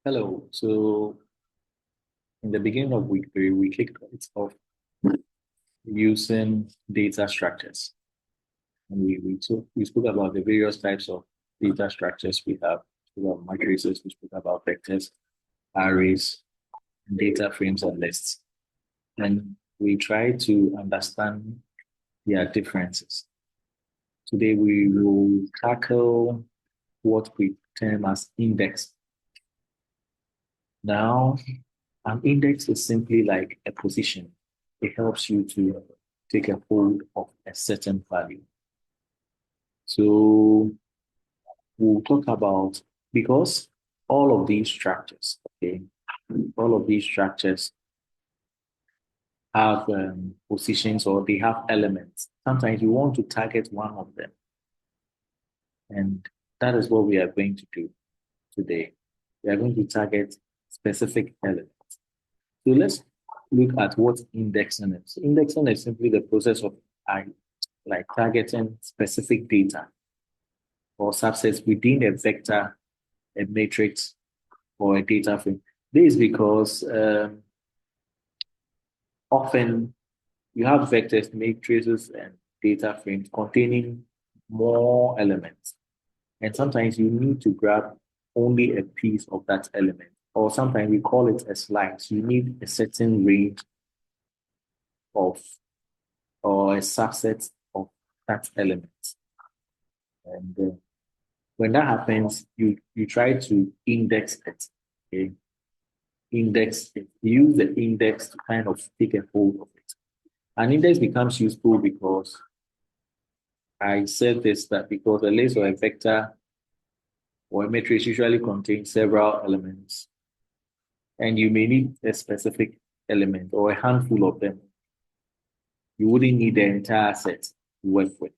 Hello. So in the beginning of week three, we kicked it off using data structures. And we spoke about the various types of data structures we have. We spoke about matrices, we spoke about vectors, arrays, data frames, and lists. And we try to understand their differences. Today we will tackle what we term as index. Now, an index is simply like a position. It helps you to take a hold of a certain value. So we'll talk about because all of these structures, okay, all of these structures have positions or they have elements. Sometimes you want to target one of them, and that is what we are going to do today. We are going to target specific elements. So let's look at what indexing is. Indexing is simply the process of like targeting specific data or subsets within a vector, a matrix, or a data frame. This is because often you have vectors, matrices, and data frames containing more elements. And sometimes you need to grab only a piece of that element. Or sometimes we call it a slice. You need a certain range of or a subset of that element. And when that happens, you try to index it. Okay? Index it. Use the index to kind of take a hold of it. An index becomes useful because I said this that because a list or a vector or a matrix usually contains several elements, and you may need a specific element or a handful of them. You wouldn't need the entire set to work with.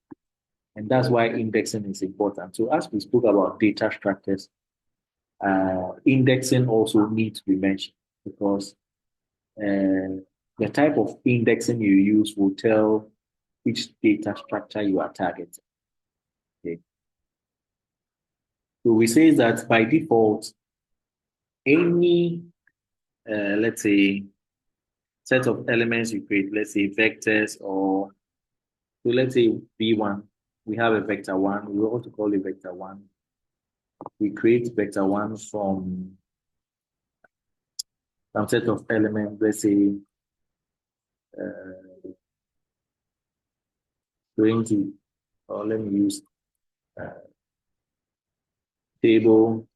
And that's why indexing is important. So as we spoke about data structures, indexing also needs to be mentioned because the type of indexing you use will tell which data structure you are targeting. Okay. So we say that by default, any, let's say, set of elements you create, let's say vectors or, so let's say V1, we have a vector one, we want to call it vector one. We create vector one from some set of elements, let's say uh, 20, or let me use uh, table.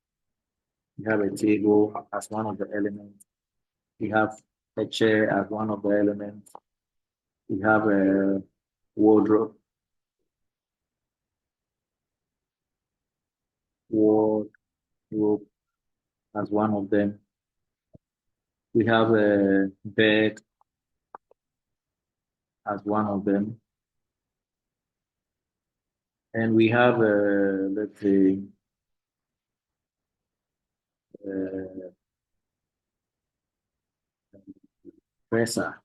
We have a table as one of the elements. We have a chair as one of the elements. We have a wardrobe, wardrobe as one of them. We have a bed as one of them. And we have, let's say, uh, dresser.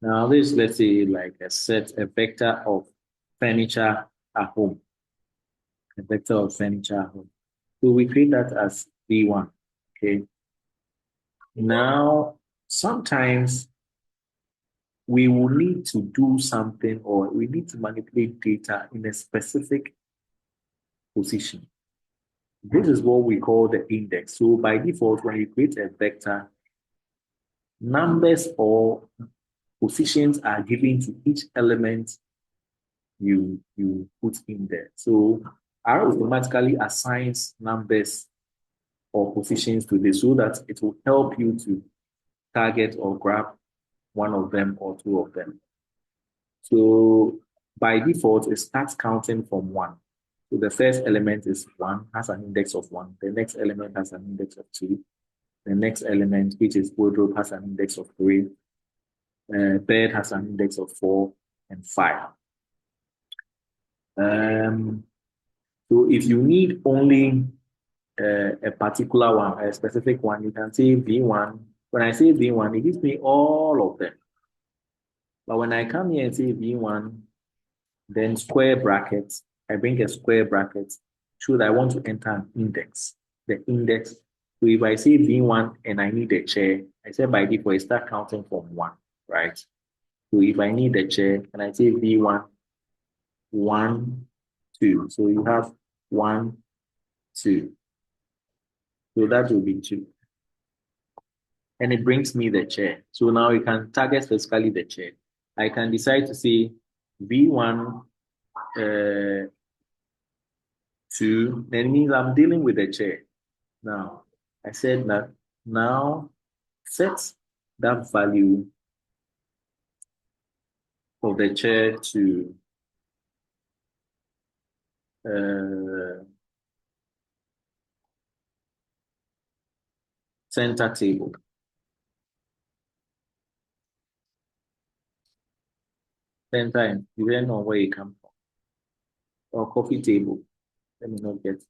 Now, this, let's say, like a set, a vector of furniture at home, a vector of furniture at home. So we create that as V1. Okay. Now, sometimes we will need to do something or we need to manipulate data in a specific position. This is what we call the index. So by default, when you create a vector, numbers or positions are given to each element you put in there. So R automatically assigns numbers or positions to this so that it will help you to target or grab one of them or two of them. So by default, it starts counting from one. So the first element is one, has an index of one. The next element has an index of two. The next element, which is wardrobe, has an index of three. Bed has an index of 4 and 5. Um, so if you need only a particular one, a specific one, you can say V1. When I say V1, it gives me all of them. But when I come here and say V1, then square brackets, I bring a square bracket show that I want to enter an index. The index. So if I say V1 and I need a chair, I say by default, I start counting from 1, right? So if I need a chair and I say V1, 1, 2. So you have 1, 2. So that will be 2. And it brings me the chair. So now you can target specifically the chair. I can decide to say V1, 2, then it means I'm dealing with the chair. Now, I said that now set that value of the chair to center table. Center and depending on where you come from. Or coffee table. Let me not get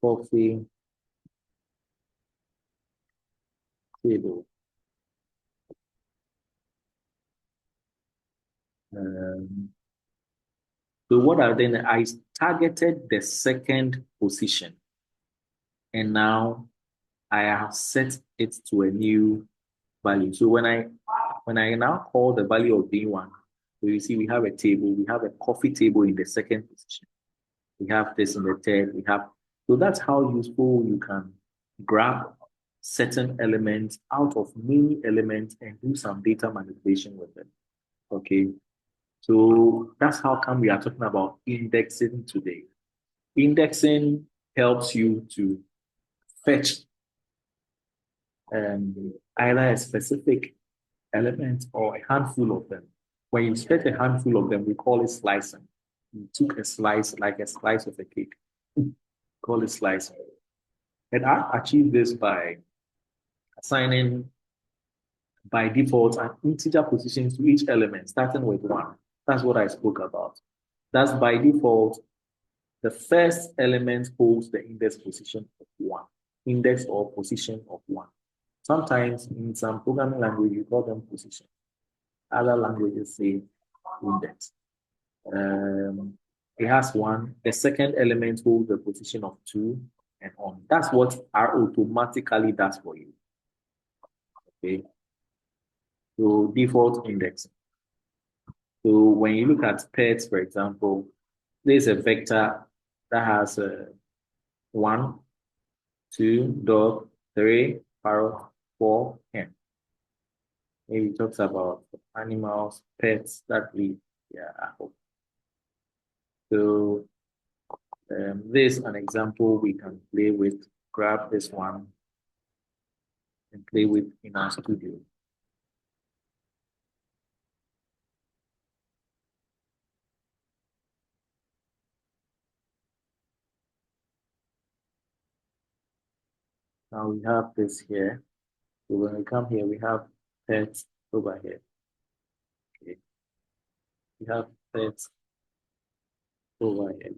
coffee table. So what I've done, I targeted the second position. And now I have set it to a new value. So when I now call the value of B1, so you see we have a table, we have a coffee table in the second position. We have this in the third, so that's how useful you can grab certain elements out of many elements and do some data manipulation with them. Okay. So that's how come we are talking about indexing today. Indexing helps you to fetch either a specific element or a handful of them. When you fetch a handful of them, we call it slicing. You took a slice, like a slice of a cake, call it slicing. And I achieve this by assigning by default an integer position to each element, starting with 1. That's what I spoke about. That's by default. The first element holds the index position of 1, index or position of 1. Sometimes in some programming language, you call them position. Other languages say index. It has 1. The second element holds the position of 2 and on. That's what R automatically does for you. Okay. So default indexing. So when you look at pets, for example, there's a vector that has a 1, 2, dog, 3, parrot, 4, hen. Maybe it talks about animals, pets that live. Yeah, I hope. So this is an example we can play with. Grab this one and play with in our studio. Now we have this here. So when we come here, we have pets over here. Okay. We have pets over here.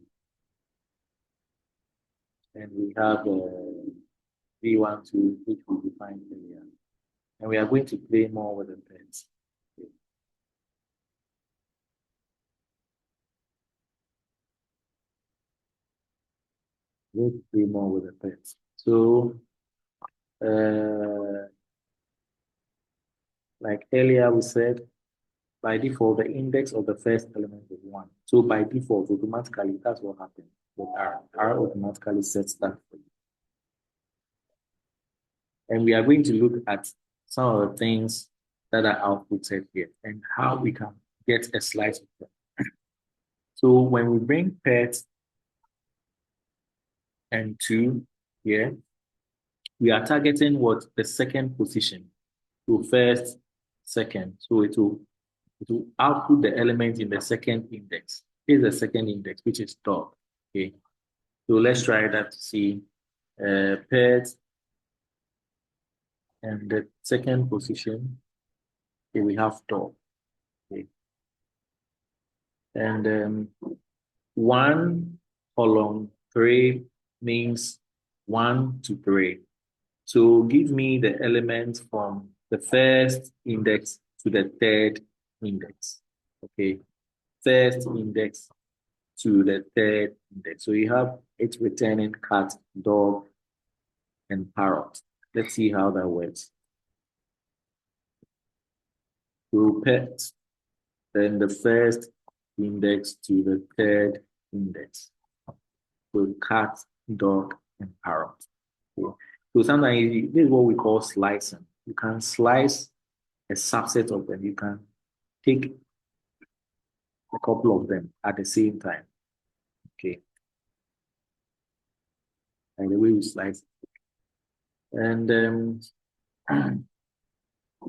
And we have V12, which we defined earlier. And we are going to play more with the pets. Okay. Let's play more with the pets. So, like earlier we said, by default, the index of the first element is 1. So by default, automatically, that's what happens with R. R automatically sets that for you. And we are going to look at some of the things that are outputted here and how we can get a slice of them. So when we bring pets and 2 here, we are targeting what? The second position. So first, second. So it will output the element in the second index. Here's the second index, which is dog. Okay. So let's try that to see pets and the second position. Okay, we have dog. Okay. And 1 column 3 means 1 to 3. So give me the elements from the first index to the third index. Okay. First index to the third index. So you have it returning cat, dog, and parrot. Let's see how that works. So pet, then the first index to the third index. So cat, dog, and parrot. Okay. So sometimes this is what we call slicing. You can slice a subset of them. You can take a couple of them at the same time. Okay. And the way we slice. And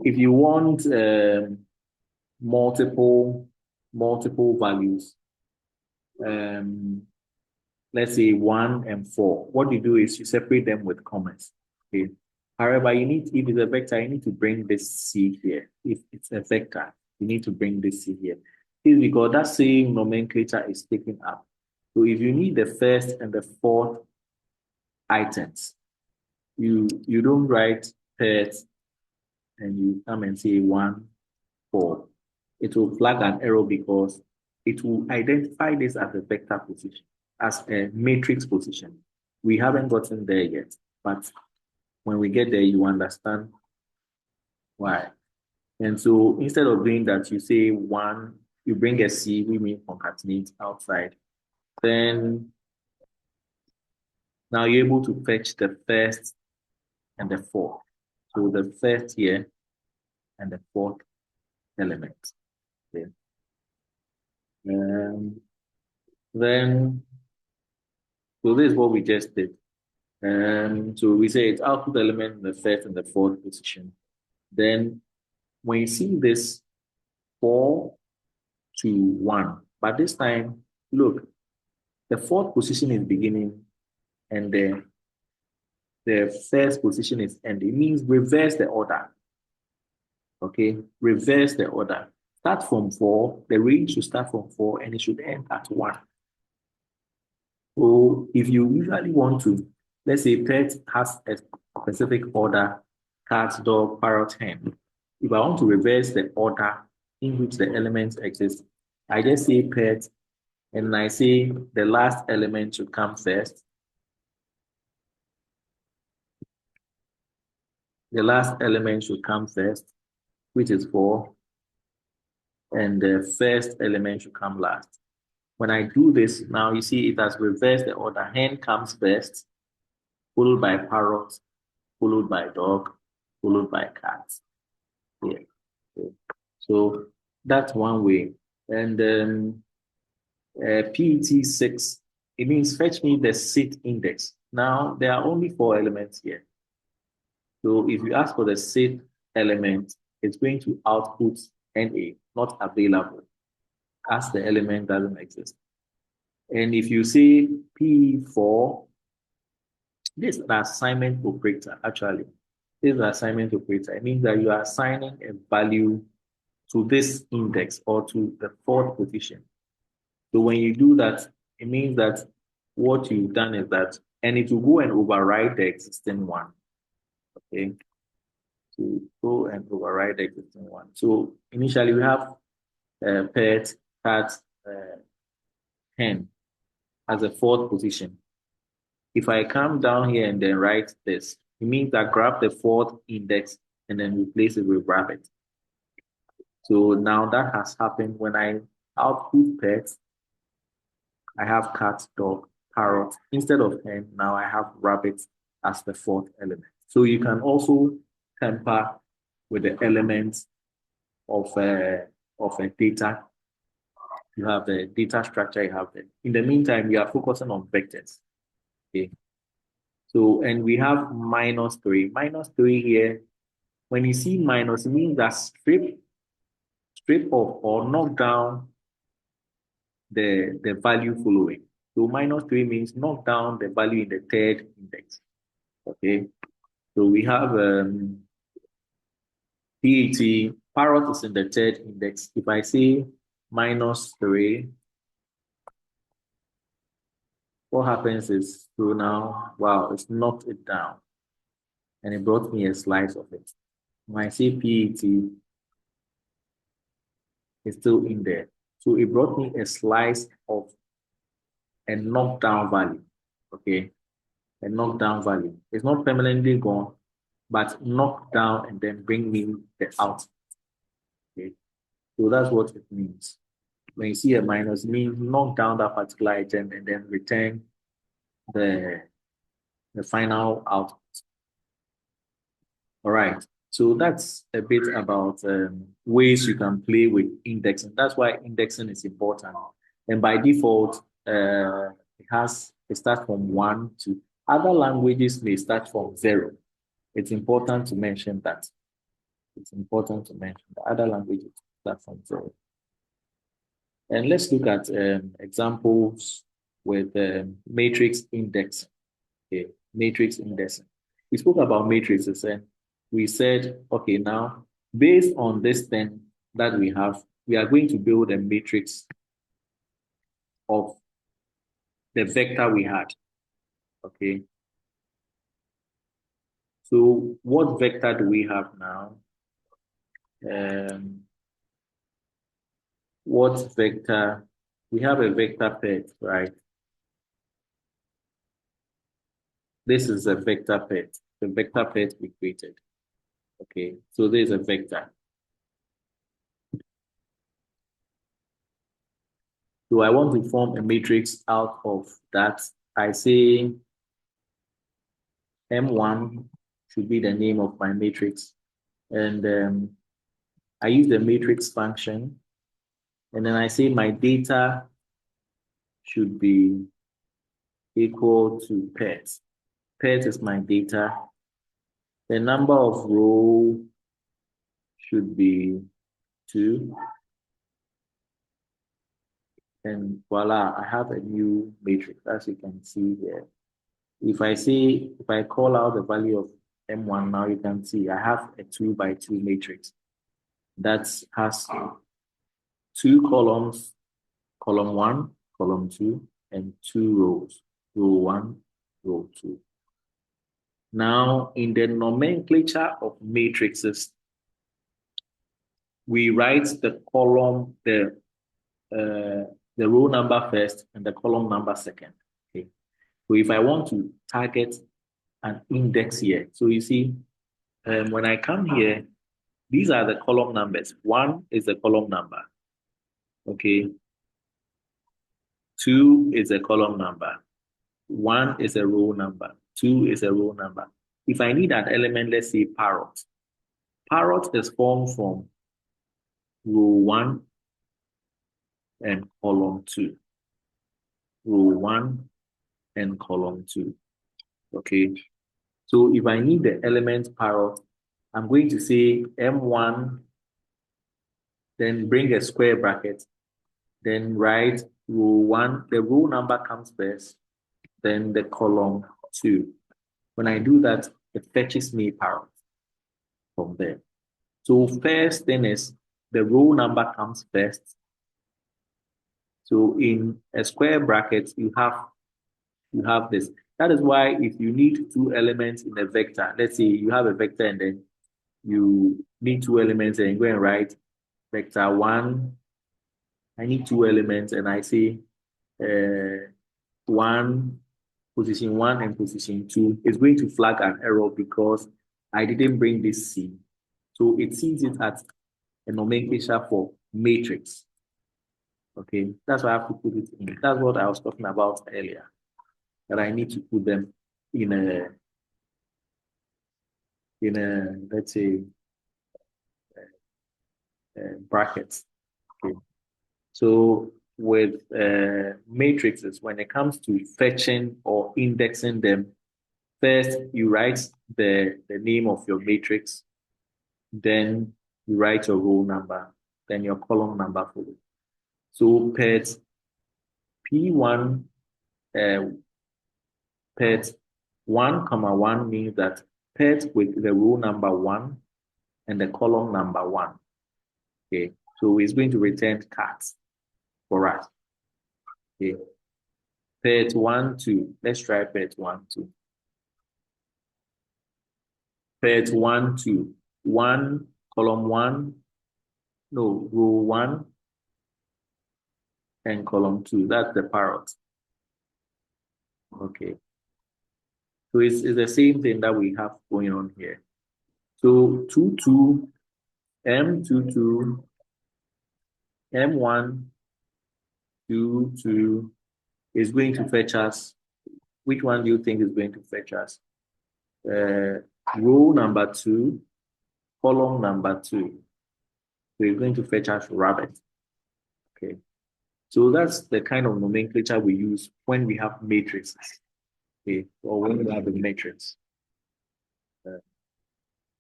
if you want multiple values, um, let's say 1 and 4, what you do is you separate them with commas. Okay. However, if it's a vector, you need to bring this C here. If it's a vector, you need to bring this C here. This is because that same nomenclature is taken up. So if you need the first and the fourth items, you don't write pairs and you come and say 1, 4. It will flag an error because it will identify this as a vector position, as a matrix position. We haven't gotten there yet, but when we get there, you understand why. And so instead of doing that, you say 1, you bring a C, we mean concatenate outside. Then now you're able to fetch the first and the fourth. So the first here and the fourth element. Okay. Then, so this is what we just did. So we say it's output element in the first and the fourth position. Then when you see this 4 to 1, but this time, look, the fourth position is beginning and the first position is ending. It means reverse the order. Okay, reverse the order. Start from 4, the range should start from 4 and it should end at 1. So if you usually want to, let's say pet has a specific order, cat, dog, parrot, hen. If I want to reverse the order in which the elements exist, I just say pet and I say the last element should come first. The last element should come first, which is 4, and the first element should come last. When I do this, now you see it has reversed the order. Hen comes first, followed by parrot, followed by dog, followed by cat. Yeah. So that's one way. And then PET 6, it means fetch me the sit index. Now, there are only 4 elements here. So if you ask for the sit element, it's going to output NA, not available, as the element doesn't exist. And if you say P4, this is an assignment operator, actually. This is an assignment operator. It means that you are assigning a value to this index or to the fourth position. So when you do that, it means that what you've done is that, and it will go and override the existing one. Okay. So go and override the existing one. So initially we have pet, cat, hen as a fourth position. If I come down here and then write this, it means I grab the fourth index and then replace it with rabbit. So now that has happened. When I output pets, I have cat, dog, parrot. Instead of hen, now I have rabbit as the fourth element. So you can also temper with the elements of a data. You have the data structure, you have it. In the meantime, we are focusing on vectors. Okay. So, and we have -3. -3 here. When you see minus, it means that strip off or knock down the value following. So -3 means knock down the value in the third index. Okay. So we have PET, parrot is in the third index. If I say -3, what happens is, so now, wow, it's knocked it down. And it brought me a slice of it. When I say PET, it's still in there. So it brought me a slice of a knockdown value. Okay, a knockdown value. It's not permanently gone, but knock down and then bring me the out. Okay, so that's what it means. When you see a minus, it means knock down that particular item and then return the final output. All right. So that's a bit about ways you can play with indexing. That's why indexing is important. And by default, it starts from 1 to other languages may start from 0. It's important to mention that. It's important to mention that other languages start from 0. And let's look at examples with matrix indexing. Okay, matrix indexing. We spoke about matrices and we said, okay, now based on this thing that we have, we are going to build a matrix of the vector we had. Okay. So what vector do we have now? What vector? We have a vector pairs, right? This is a vector pairs, the vector pairs we created. Okay, so there's a vector. So I want to form a matrix out of that. I say M1 should be the name of my matrix. And I use the matrix function. And then I say my data should be equal to pairs. Pairs is my data. The number of rows should be 2. And voila, I have a new matrix, as you can see here. If I call out the value of M1 now, you can see I have a 2 by 2 matrix that has 2 columns, column 1, column 2, and 2 rows, row 1, row 2. Now, in the nomenclature of matrices, we write the column, the row number first and the column number second. Okay. So if I want to target an index here, so you see, when I come here, these are the column numbers. 1 is the column number. Okay. 2 is a column number. 1 is a row number. 2 is a row number. If I need an element, let's say parrot. Parrot is formed from row 1 and column 2. Row 1 and column 2. Okay. So if I need the element parrot, I'm going to say M1, then bring a square bracket, then write row 1. The row number comes first, then the column 2. When I do that, it fetches me parrot from there. So first thing is the row number comes first. So in a square bracket, you have this. That is why if you need 2 elements in a vector, let's say you have a vector and then you need 2 elements and you go and write vector 1. I need 2 elements and I say 1, position 1 and position 2. It's going to flag an error because I didn't bring this C. So it sees it as a nomenclature for matrix. Okay, that's why I have to put it in. That's what I was talking about earlier. That I need to put them in a let's say brackets. Okay. So with matrices, when it comes to fetching or indexing them, first you write the name of your matrix, then you write your row number, then your column number for it. So pet P1, pet 1, 1 means that pet with the row number 1 and the column number 1. Okay, so it's going to return cats for us. Okay, pet 1, 2. Let's try pet 1, 2. Pet 1, 2. 1, column 1, no, row 1 and column 2. That's the parrot. Okay. So it's the same thing that we have going on here. So 2, 2, M2, 2, M1, 2, 2 is going to fetch us. Which one do you think is going to fetch us? Row number 2, column number 2. So it's going to fetch us rabbit. Okay. So that's the kind of nomenclature we use when we have matrices. Okay. Or when we have a matrix.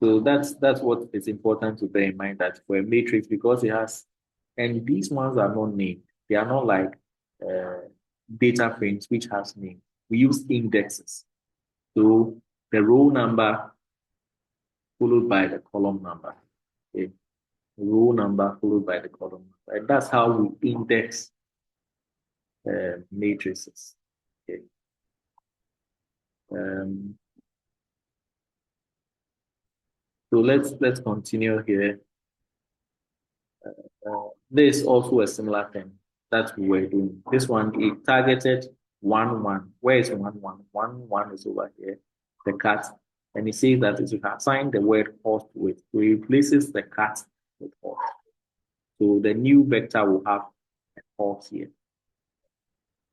So that's what is important to bear in mind, that for a matrix, because it has, and these ones are not named. They are not like uh, data frames which has name. We use indexes. So the row number followed by the column number. Okay. Row number followed by the column number. And that's how we index matrices. Okay. Um, so let's continue here. There is also a similar thing that we were doing. This one, it targeted 1, 1. Where is 1, 1? 1, 1 is over here, the cat. And it says that it should assign the word horse to it. So it replaces the cat with horse. So the new vector will have a horse here.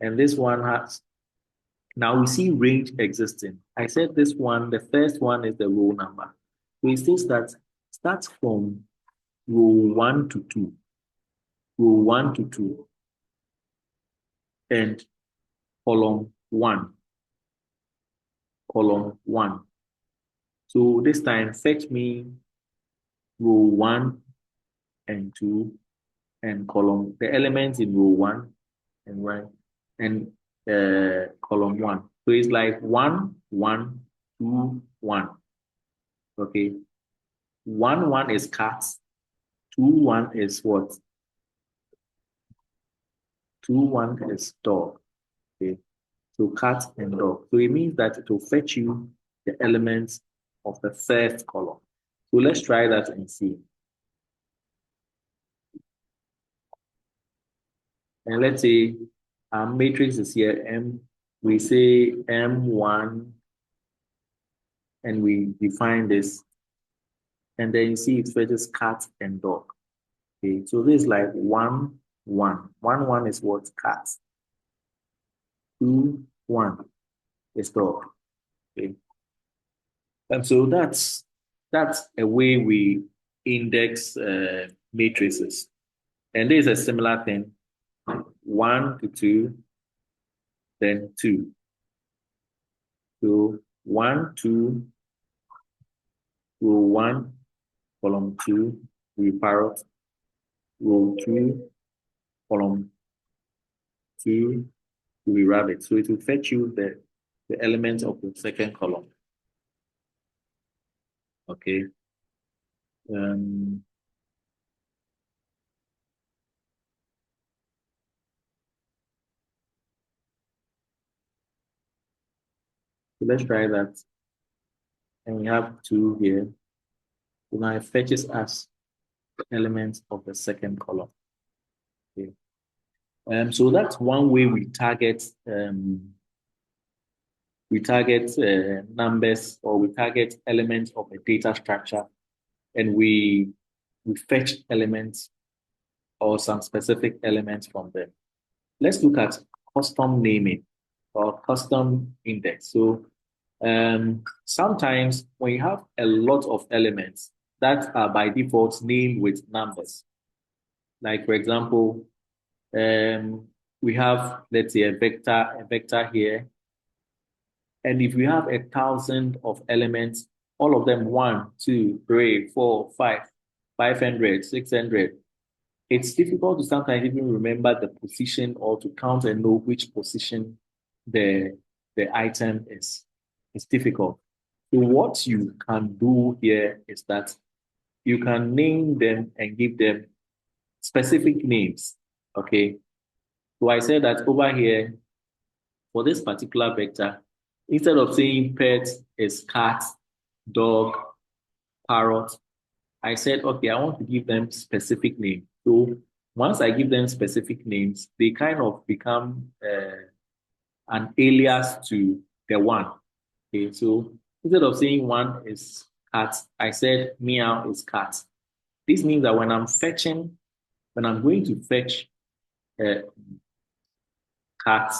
And this one has, now we see range existing. I said this one, the first one is the row number. So it says that starts from row 1 to 2. Row 1 to 2. And column 1. Column 1. So this time, fetch me row 1 and 2 and column, the elements in row 1 and 1 and column 1. So it's like 1, 1, 2, 1. Okay. 1, 1 is cats. 2, 1 is what? 2, 1 is dog. Okay. So cat and dog. So it means that it will fetch you the elements of the first column. So let's try that and see. And let's say our matrix is here, M. We say M1, and we define this. And then you see it fetches cat and dog. Okay, so this is like 1, 1. 1, 1 is what? Cat. 2, 1 is dog. Okay. And so that's a way we index matrices. And there's a similar thing. 1 to 2, then 2. So 1, 2, row 1, column 2, we parrot. Row 2, column 2, we rabbit. So it will fetch you the elements of the second column. Okay. So let's try that. And we have 2 here. So now it fetches us elements of the second column. Okay. So that's one way we target numbers, or we target elements of a data structure, and we fetch elements or some specific elements from them. Let's look at custom naming or custom index. So sometimes when you have a lot of elements that are by default named with numbers, like for example, we have, let's say, a vector here. And if we have 1,000 of elements, all of them 1, 2, 3, 4, 5, 500, 600, it's difficult to sometimes even remember the position or to count and know which position the item is. It's difficult. So what you can do here is that you can name them and give them specific names. Okay. So I said that over here, for this particular vector, instead of saying pet is cat, dog, parrot, I said, okay, I want to give them specific names. So once I give them specific names, they kind of become an alias to the one. Okay, so instead of saying one is cat, I said meow is cat. This means that when I'm going to fetch a cat,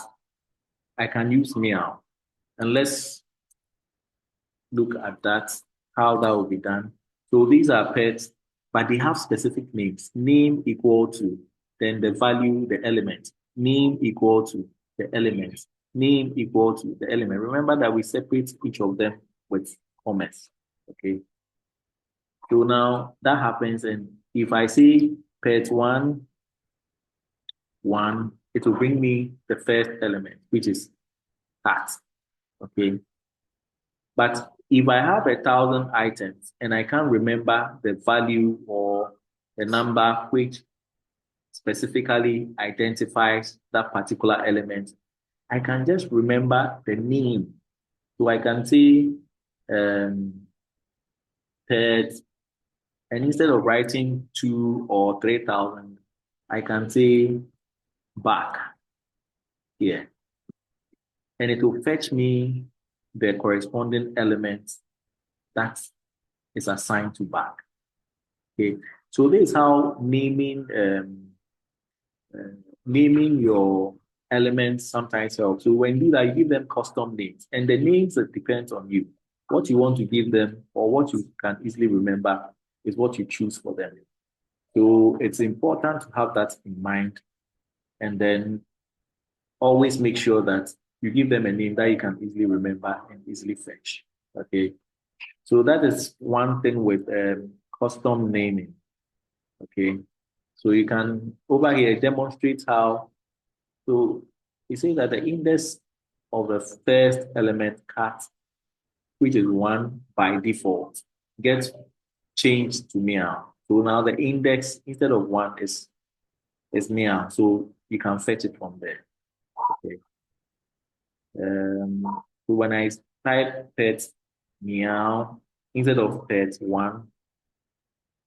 I can use meow. And let's look at that, how that will be done. So these are pets, but they have specific names. Name equal to, then the value, the element. Name equal to the element. Name equal to the element. Remember that we separate each of them with commas. Okay. So now that happens, and if I say pet one, it will bring me the first element, which is cat. Okay. But if I have 1,000 items and I can't remember the value or the number which specifically identifies that particular element, I can just remember the name. So I can say pet, and instead of writing 2 or 3,000, I can say back here. And it will fetch me the corresponding element that is assigned to back. Okay, so this is how uh, naming your elements sometimes helps. So when you do that, you give them custom names, and the names that depends on you. What you want to give them or what you can easily remember is what you choose for them. So it's important to have that in mind, and then always make sure that you give them a name that you can easily remember and easily fetch. Okay, so that is one thing with custom naming. Okay, so you can over here demonstrate how. So you say that the index of the first element cat, which is one by default, gets changed to meow. So now the index instead of one is meow. So you can fetch it from there. Okay. So when I type pet meow instead of pet one,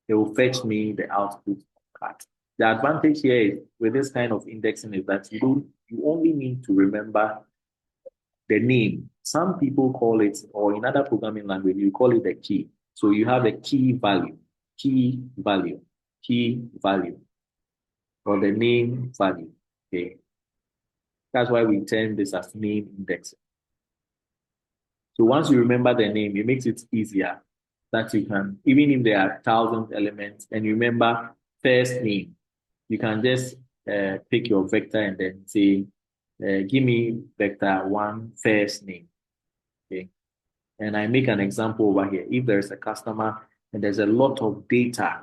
it will fetch me the output of cat. The advantage here is with this kind of indexing is that you only need to remember the name. Some people call it, or in other programming language, you call it the key. So you have a key value, key value, key value, or the name value. Okay. That's why we term this as name indexing. So once you remember the name, it makes it easier that you can, even if there are 1,000 elements and you remember first name, you can just pick your vector and then say, give me vector one first name. Okay. And I make an example over here. If there's a customer and there's a lot of data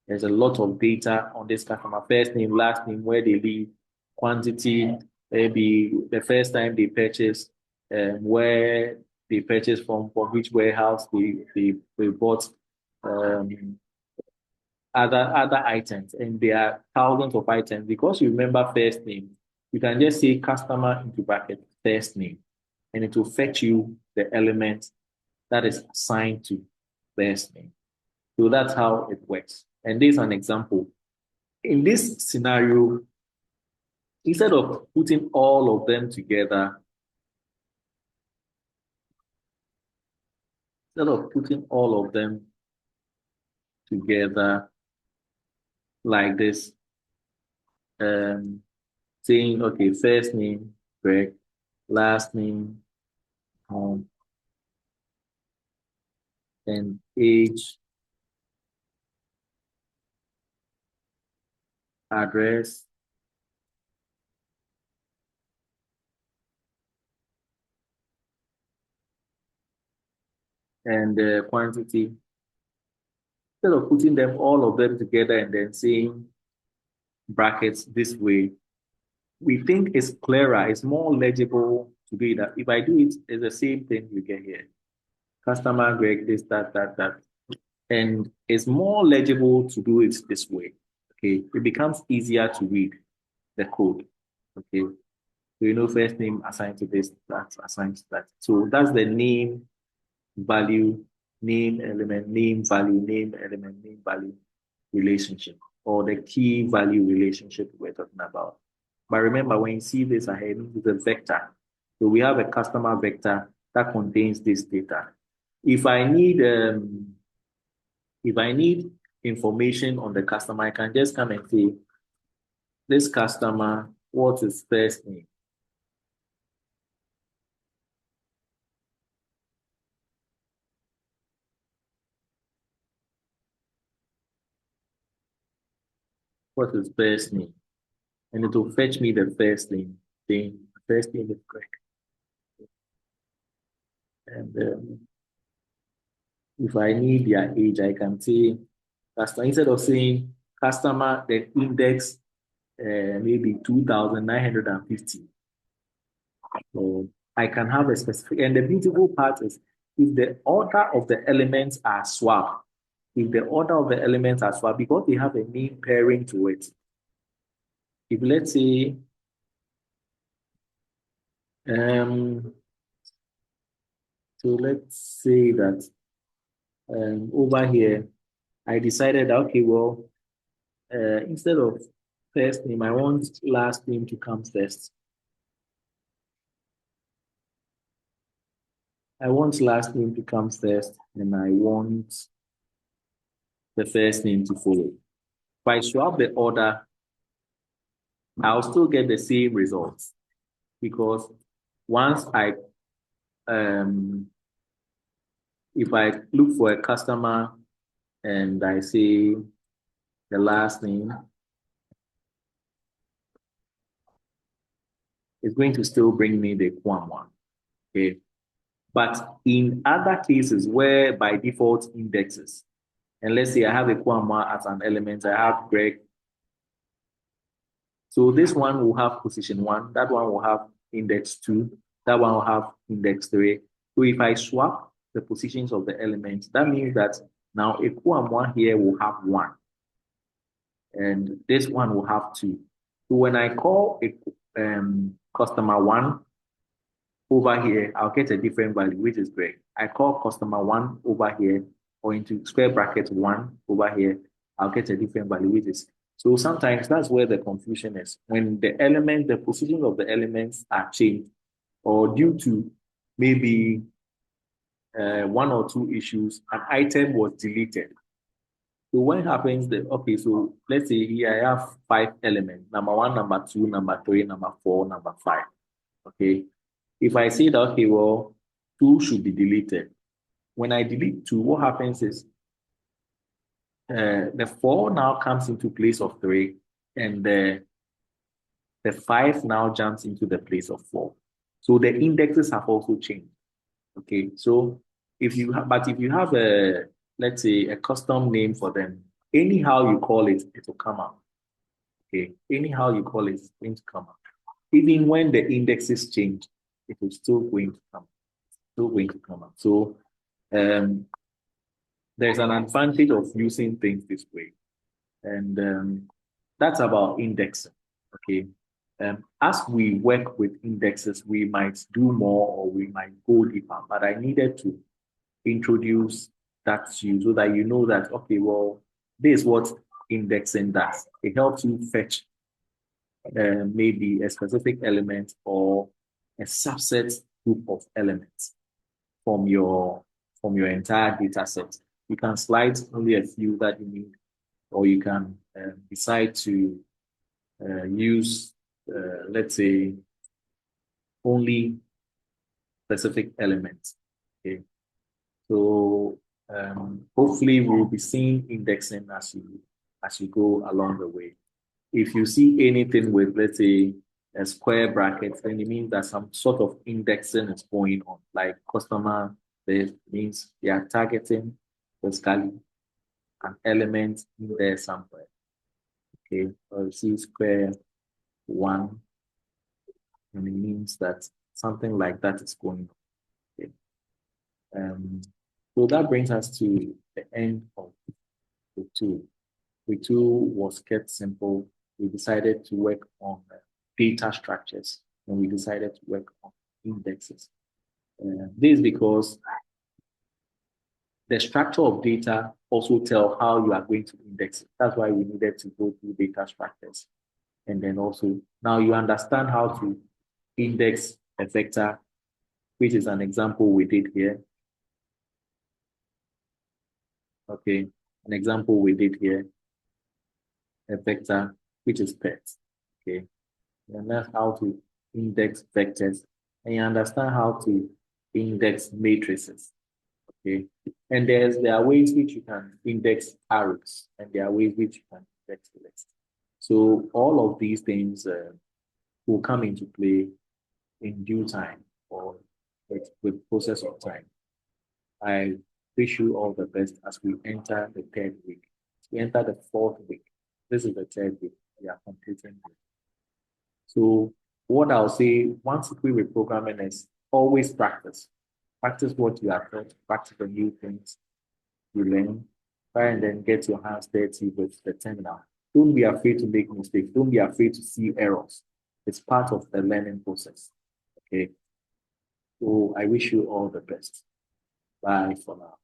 on this customer, first name, last name, where they live, quantity, maybe the first time they purchase, where they purchased from which warehouse they bought um, other items. And there are thousands of items. Because you remember first name, you can just say customer into bracket first name, and it will fetch you the element that is assigned to first name. So that's how it works. And this is an example. In this scenario, instead of putting all of them together, instead of putting all of them together like this, saying, okay, first name, Greg, last name, and age, address, and quantity. Instead of putting them all of them together and then saying brackets this way, we think it's clearer, it's more legible to do that. If I do it, it's the same thing you get here. Customer Greg, this, that. And it's more legible to do it this way. Okay. It becomes easier to read the code. Okay. So you know, first name assigned to this, that assigned to that. So that's the name, value, name element, name value, name element, name value relationship, or the key value relationship we're talking about. But remember, when you see this ahead, it's a vector. So we have a customer vector that contains this data. If I need information on the customer, I can just come and say, this customer, what's his first name? What's his first name? And it will fetch me the first name. The first name is correct. And if I need their age, I can say customer, instead of saying customer, the index maybe 2,950. So I can have a specific, and the beautiful part is if the order of the elements are swapped, if the order of the elements are swapped, because they have a name pairing to it. If let's say, um, so let's say that over here, I decided, okay, well, instead of first name, I want last name to come first. I want last name to come first, and I want the first name to follow. If I swap the order, I'll still get the same results because once if I look for a customer and I say the last name, it's going to still bring me the Kwan one. Okay. But in other cases where by default indexes, and let's say I have a Kwan as an element, I have Greg. So this one will have position one, that one will have index two, that one will have index three. So if I swap the positions of the elements, that means that now a Kwan here will have one, and this one will have two. So when I call a customer one over here, I'll get a different value, which is great. I call customer one over here, or into square bracket one over here, I'll get a different value, which is so sometimes that's where the confusion is. When the position of the elements are changed, or due to maybe one or two issues, an item was deleted. So what happens that, okay, so let's say here I have five elements, number one, number two, number three, number four, number five. Okay. If I say that, okay, well, two should be deleted. When I delete two, what happens is the four now comes into place of three, and the five now jumps into the place of four. So the indexes have also changed. Okay. So if you have a, let's say, a custom name for them, anyhow you call it, it will come out. Okay. Anyhow you call it, it's going to come out. Even when the indexes change, it will still going to come, still going to come out. So um, there's an advantage of using things this way. And that's about indexing. Okay. As we work with indexes, we might do more or we might go deeper, but I needed to introduce that to you so that you know that, okay, well, this is what indexing does. It helps you fetch maybe a specific element or a subset group of elements from your entire data set. You can slide only a few that you need, or you can decide to use, let's say, only specific elements. Okay, so hopefully we'll be seeing indexing as you go along the way. If you see anything with, let's say, a square bracket, then it means that some sort of indexing is going on, like customer base means they are targeting basically an element in there somewhere. Okay, or you see square one, and it means that something like that is going on. Okay. So that brings us to the end of the tool. The tool was kept simple. We decided to work on data structures, and we decided to work on indexes. This is because the structure of data also tell how you are going to index it. That's why we needed to go through data structures. And then also, now you understand how to index a vector, which is an example we did here. Okay, an example we did here, a vector, which is pet. Okay, and that's how to index vectors, and you understand how to index matrices. Okay, and there are ways which you can index arrows, and there are ways which you can index lists. So all of these things will come into play in due time or with process of time. I wish you all the best as we enter the third week. We enter the fourth week. This is the third week. We are completing it. So what I'll say, once we reprogramming is always practice. Practice what you are taught, practice the new things you learn, try and then get your hands dirty with the terminal. Don't be afraid to make mistakes. Don't be afraid to see errors. It's part of the learning process. Okay. So I wish you all the best. Bye for now.